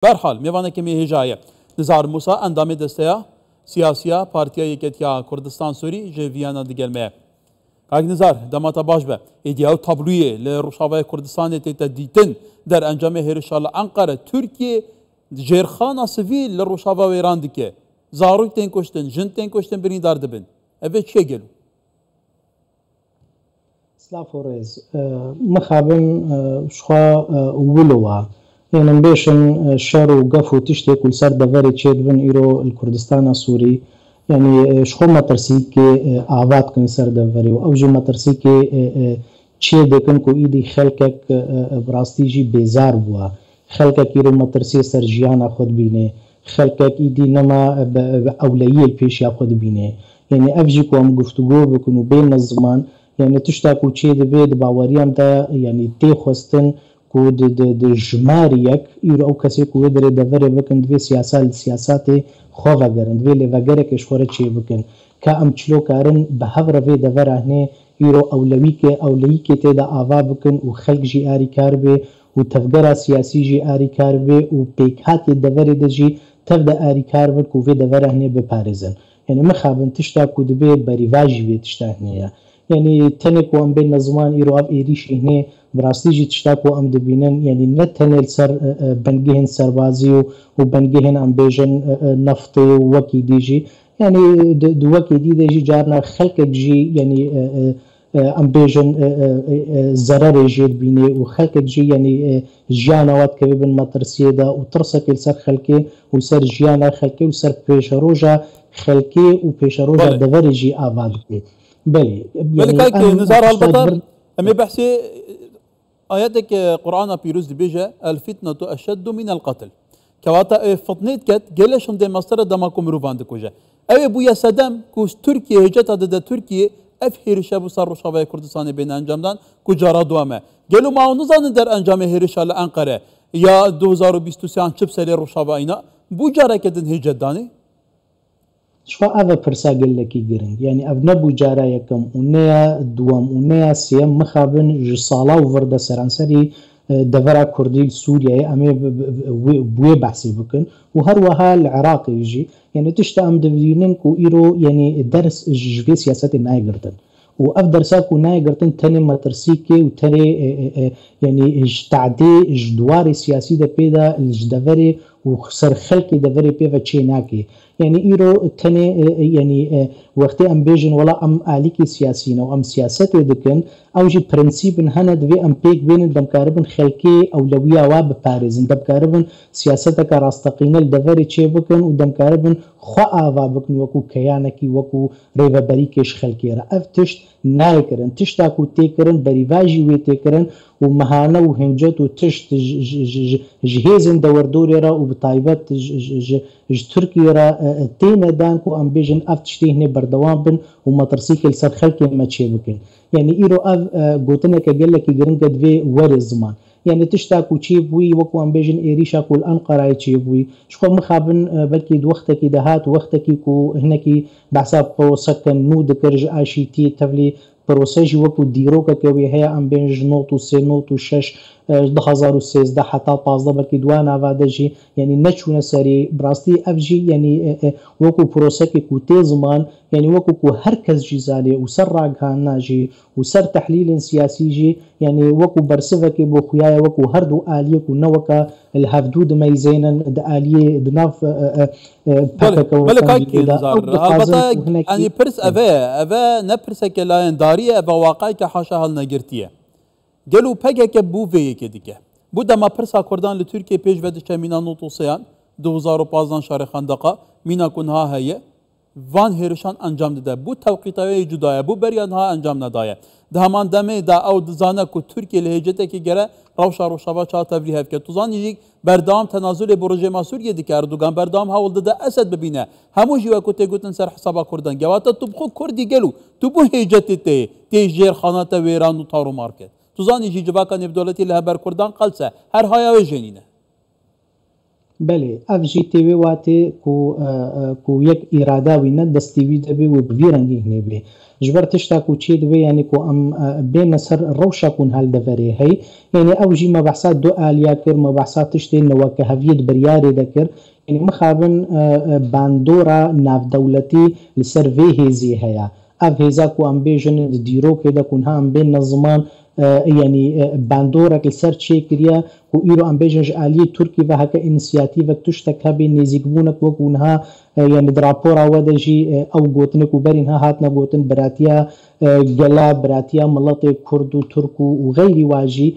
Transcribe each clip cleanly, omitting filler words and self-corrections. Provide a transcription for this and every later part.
برحال میوانه که میهجایه نزار موسا اندام دستیا سیاسیا پارتیا یکتیا کردستان سوری جویانا دیگلمه کاک نزار دماتا باش به ایدیاو تابلویه لروشاوای کردستان تیتا دیتن در انجام هرشال انقره ترکیه جرخانا سویل لروشاوا ویران دیکه زاروی تین کشتن جن تین کشتن برین دار دبن اوه چه گلو سلافوريز مخابن شخوا ولوا يعني بيشن شر وقف وتشتي كل سر دفري تشيد بن إيرو الكردستان السوري يعني شخو ما ترسيكي أعواد كن سر دفري وأوجو ما ترسيكي تشيد كن كو إيدي خلقك براستيجي بيزار بوا خلقك إيرو ما ترسي سر جيانا خود بيني خلقك إيدي نما أولية البيش ياخد بيني يعني أفجي كو أم گفتگو بكنو بين الزمان يعني تشتاكو تشيد بيد باوريان دا يعني تي خوستن کو د جماریک ایرو او کسی کو در دفره بکن دوی سیاسات خو وگرن دوی لوگره کش خوره چی بکن که ام چلو کارن به هفر وی دفره هنه ایرو اولوی که تیدا آوا بکن و خلق جی آری کار بی و تفگره سیاسی جی آری کار بی و پیکات دفره دجی تفده آری کار بکن و وی دفره هنه بپارزن يعني مخابن تشتا کو دبي بريفاجي بي تشتا هنيا يعني تنك وام بين زمان ايرو اب ايريش هنا براستي جي تشتا کو ام دبينن يعني نتنل سر بنجهن سربازي وبنجهن ام بيجن نفط وكي ديجي يعني دوكي دي جارنا خلق جي يعني ام بيجن ضرر جيد بيني وخلق جي يعني جيانا وات كبن مطرسيه دا وترسك سر خلقي وسر جيانا خلقي وسر بيشروجا خلقي وبيشروجا دفرجي آبادي بلي بلي كايك نزار البطر أمي بحثي آياتك قرآن بيروز بيجا الفتنة أشد من القتل كواتا فطنيت كت جلشون دي مصر دماكم روفان دكوجا أي بويا سدام كوس تركيا هجت هذا تركيا أفهر شابو صار شباب كردستان بين أنجامدان كجارا دوامه قالوا ما نظن در أنجام هرشة لأنقرة يا 2023 شب سالي روشابا إينا بوجارا كدن هجت داني شو هذا برساقل لك يقرن يعني أبنى بوجارا يكم ونيا دوام ونيا سيام مخابن جصالا وفردا سرانسري دفرا كردي سوريا أمي بوي بحثي بكن وهروها العراق يجي يعني تشتا أم دفينن كو إيرو يعني درس جفي سياسات الناي قرتن وأف درساكو ناي قرتن تاني مترسيكي وتاني يعني تعدي جدواري سياسي دا بيدا الجدفري وخسر خلقي دفري بيفا تشيناكي يعني إيرو تاني يعني وقتي أم بيجن ولا أم آليكي سياسيين أو أم سياسات دكن أو جي برنسيب هند في أم بيك بين دمكاربن خلقي أولوية واب باريزن دمكاربن سياستك راستقين الدفري تشيبكن ودمكاربن خوا بكن وكو كيانكي وكو ريفا بريكش خلقي رأف تشت نايكرن تشتاكو تيكرن بريفاجي وي تيكرن ومهانة وهنجت وتشت جهيزن دور دوري را وبطايبات تركيا را تينا دانكو ام بيجن اف تشتي هنا بردوان بن وما ترسيكل سر خلقي ما تشيبكن يعني ايرو اف قوتنك قال لك يقرنقد في وري الزمان يعني تشتاكو تشيبوي وكو ام بيجن ايريشا كو الانقره تشيبوي شكو مخابن بلكي وقتك دهات وقتك كو هناكي بحساب سكن نو دكرج اشي تي تفلي بروسيجي وكو ديروكا كوي هي ام بين نوت و 3 نوت و 6 2013 حتى 15 بلكي دوانا فادجي يعني نچونه سري براستي افجي يعني وكو بروسيكي كو تيزمان يعني وكو كو هركز جيزالي وسر راغانا جي وسر تحليل سياسي جي يعني وكو برسفكي بو خيايا وكو هردو آلية كو نوكا الهفدود ميزينا دا آلية دناف بله كايك نزار البطا يعني برس أفا نبرسك لاين دارية أفا واقعي كحاشا هل نگرتيه گلو پگه که بو ویه که دیگه بو دما پرسا کردان لترکیه پیش ودشه مینا نوتوسیان 2015 شهر خندقه مینا کنها هیه وان هرشان انجام داده بو توقیتای جدایه بو بریان ها انجام ندایه ده همان دمه دا او دزانه که ترکیه لهجته که گره روشا چا تبریه هف که توزان یجیک بردام تنازل بروژه ماسوریه دیگه اردوگان بردام هاول داده اسد ببینه همو جیوه که تگوتن سر حسابا کردن گواتا تو بخو کردی گلو تو بو هجته تی جیر خانات ویران و تارو مارکت توزانی جی جواکا نف دولتی لهبر کردان قلسه هر هایا و جنینه بله اف جی تیوی واتی کو یک اراده وینه دستیوی دبی و بویرنگی هنی بی جبر تشتا کو چی دبی یعنی کو ام بین سر روشا کن هل دفری هی یعنی او جی مبحثات دو آلیا کر مبحثات تشتی نوکه هفید بریاری دکر يعني مخابن باندورا ناف دولتي لسر هيزي هيا اف هيزاكو ام بيجن ديرو كده كونها ام بين نظمان يعني باندورا لسر تشي كريا كو ايرو ام بيجن آلية تركي وهكا انسياتيفك تشتك هبي نزيقبونك وكونها يعني درابورا ودجي او قوتنك وبرينها هاتنا قوتن براتيا قلا براتيا ملطي كردو تركو وغيري واجي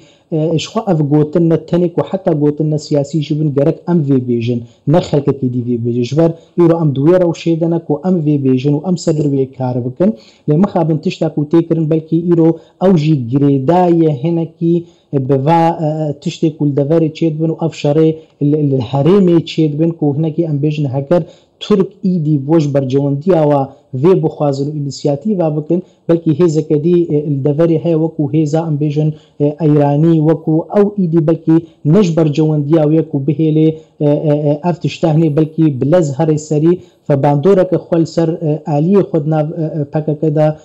شخوا اف قوتنا التنك وحتى قوتنا السياسي جبن جرك ام في بيجن نخلك كي دي في بيجن جبر يرو ام دويره وشيدنك وام في بيجن وام صدر بي كاربكن لما خابن تشتاكو تيكرن بلكي يرو اوجي جريدايه هنكي بفا تشتي كل دفاري تشيدبن وافشاري الهريمي تشيدبن كو هنكي ام بيجن هكر ترك ايدي بوش برجونديا و في بخوازن انيشياتيفا بكن بلكي هيزا كدي الدفاري هي وكو هيزا ام بيجن ايراني وكو او ايدي بلكي نجبر جونديا ويكو بهيلي افتشتهني بلكي بلزهر سري فباندورك خول سر آلية خدنا بكا كده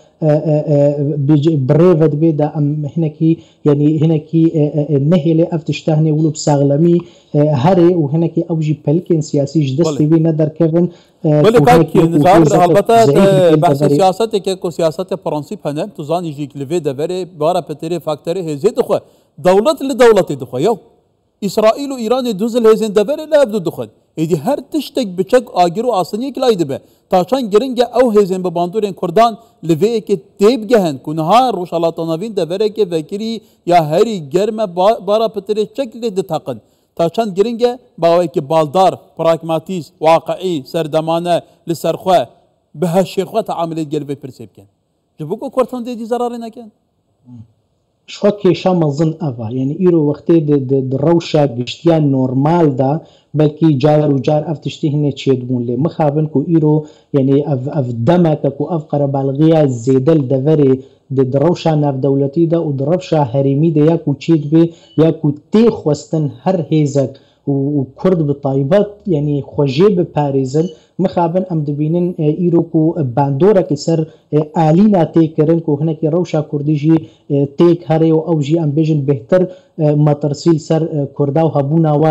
بريفد بيدا ام هناكي يعني هناكي نهيلي افتشتهني ولو بساغلمي هري وهناكي اوجي بلكن سياسي جدستي بي ندر كيفن بله كاكي نظام البته بحث سياسته كو سياسته فرنسي بنم تزان يجيك لفي دفري بارا بتري فاكتوري هزي دخو دولة لدولة دخو يو اسرائيل وايران دوزل هزين دفري لا يبدو دخل يدي هر تشتك بچك اگرو اسني كلاي دبه تاشان گرنگ او هزين بباندورين كردان لفي كي تيب گهن كنها روش الله تناوين دفري كي فكري يا هري گرم بارا بتري شكل دتقن تاشان گرنگ باوي كي بالدار براغماتيز واقعي سردمانه لسرخوا بهالشيخوا تعامل قلبي برسيبكن جبوكو كورتون دي زرارنا كان شو كيشا مظن افا يعني ايرو وقتي د روشا گشتيان نورمال دا بلكي جار وجار اف تشتهني تشيدمون لي مخابن كو ايرو يعني اف دمك كو اف قربالغيا زيدل دفري د روشا ناف دولتي دا و دروشا هريمي دا ياكو تشيد بي ياكو تي خوستن هر هيزك وكرد بالطايبات يعني خوجيب باريزن مخابن ام دبينن ايرو كو باندورا كسر آلينا تيكرن كو هناك روشا كرديجي تيك هاري و اوجي ام بيجن بهتر ما ترسيل سر كردا و هبونا و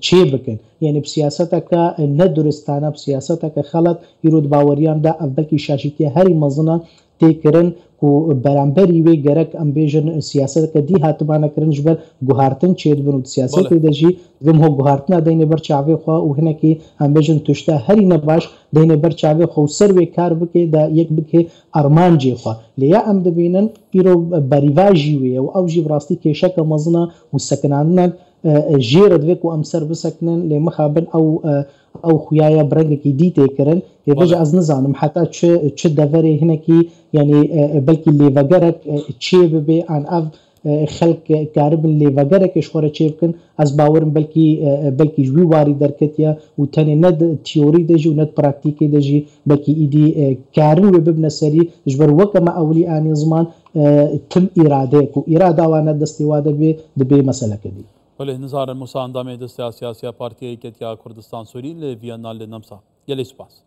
تشيبكن يعني بسياستك ندرستانا بسياستك خلط يرود باوريان دا بلكي شاشيتي هاري مزنا تيكرن کو برانبری وی گرک ام بیژن سیاست کدی هاتبانه کرن جبر گوهارتن چید بنو سیاست دجی وم هو گوهارتنا دینه بر چاوی خو او هنه کی ام بیژن تشتا هری نه باش دینه بر چاوی خو سر وی کار بکې دا یک بکې ارمان جی خو لیا ام دبینن ایرو بریواجی وی او جی براستی کې شک مزنه وسکنان جيرد ويكو امسر بسكنن لمخابن او خيايا برنگ كي دي تكرن يبجا از نزانم حتى تش دفري هناكي يعني بلكي اللي وغرك تشيب بي ان اف خلق كارب اللي وغرك شوره تشيبكن از باورم بلكي جوي واري دركتيا وتاني ند تيوري دجي وند براكتيكي دجي بلكي ايدي كارن وببن سري جبر وكما اولي اني زمان تم ارادهك واراده وانا دستواده بي مساله كدي ولی نظار موسی اندامه دست سیاسی پارتی که کردستان سوری لویانا لنمسا یلی سپاس